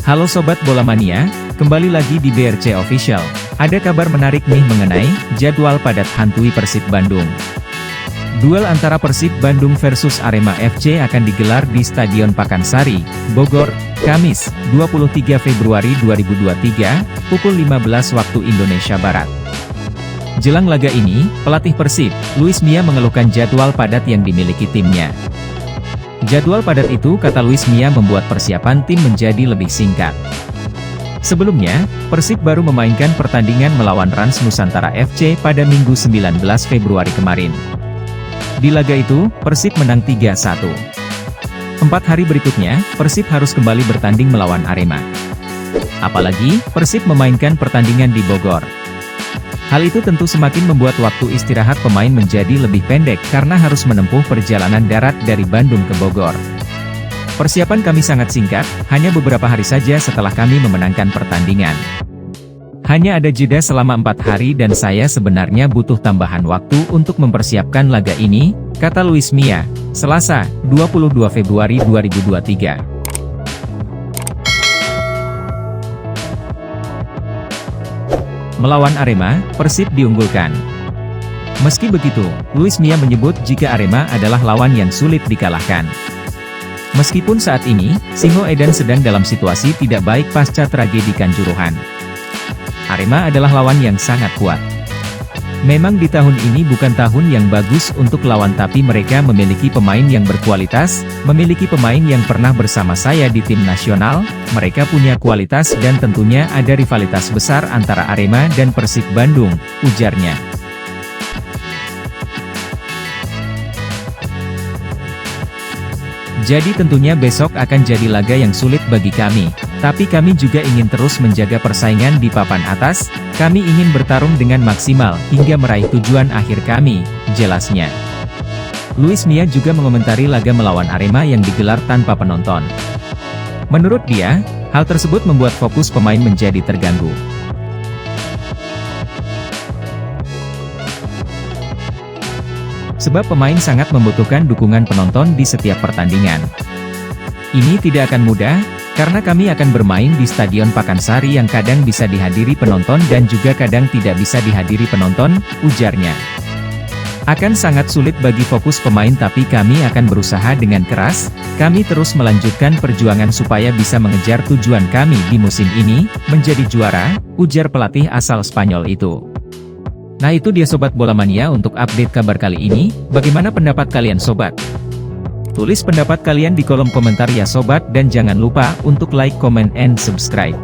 Halo Sobat Bola Mania, kembali lagi di BRC Official. Ada kabar menarik nih mengenai jadwal padat hantui Persib Bandung. Duel antara Persib Bandung versus Arema FC akan digelar di Stadion Pakansari, Bogor, Kamis, 23 Februari 2023, pukul 15 waktu Indonesia Barat. Jelang laga ini, pelatih Persib, Luis Mia mengeluhkan jadwal padat yang dimiliki timnya. Jadwal padat itu, kata Luis Mia, membuat persiapan tim menjadi lebih singkat. Sebelumnya, Persib baru memainkan pertandingan melawan Rans Nusantara FC pada Minggu 19 Februari kemarin. Di laga itu, Persib menang 3-1. 4 hari berikutnya, Persib harus kembali bertanding melawan Arema. Apalagi, Persib memainkan pertandingan di Bogor. Hal itu tentu semakin membuat waktu istirahat pemain menjadi lebih pendek karena harus menempuh perjalanan darat dari Bandung ke Bogor. Persiapan kami sangat singkat, hanya beberapa hari saja setelah kami memenangkan pertandingan. Hanya ada jeda selama 4 hari dan saya sebenarnya butuh tambahan waktu untuk mempersiapkan laga ini, kata Luis Mia, Selasa, 22 Februari 2023. Melawan Arema, Persib diunggulkan. Meski begitu, Luis Mia menyebut jika Arema adalah lawan yang sulit dikalahkan. Meskipun saat ini, Singoedan sedang dalam situasi tidak baik pasca tragedi Kanjuruhan. Arema adalah lawan yang sangat kuat. Memang di tahun ini bukan tahun yang bagus untuk lawan, tapi mereka memiliki pemain yang berkualitas, memiliki pemain yang pernah bersama saya di tim nasional, mereka punya kualitas dan tentunya ada rivalitas besar antara Arema dan Persib Bandung, ujarnya. Jadi tentunya besok akan jadi laga yang sulit bagi kami, tapi kami juga ingin terus menjaga persaingan di papan atas, kami ingin bertarung dengan maksimal hingga meraih tujuan akhir kami, jelasnya. Luis Mia juga mengomentari laga melawan Arema yang digelar tanpa penonton. Menurut dia, hal tersebut membuat fokus pemain menjadi terganggu. Sebab pemain sangat membutuhkan dukungan penonton di setiap pertandingan. Ini tidak akan mudah, karena kami akan bermain di Stadion Pakansari yang kadang bisa dihadiri penonton dan juga kadang tidak bisa dihadiri penonton, ujarnya. Akan sangat sulit bagi fokus pemain, tapi kami akan berusaha dengan keras, kami terus melanjutkan perjuangan supaya bisa mengejar tujuan kami di musim ini, menjadi juara, ujar pelatih asal Spanyol itu. Nah itu dia Sobat Bola Mania untuk update kabar kali ini, bagaimana pendapat kalian Sobat? Tulis pendapat kalian di kolom komentar ya Sobat, dan jangan lupa untuk like, comment, and subscribe.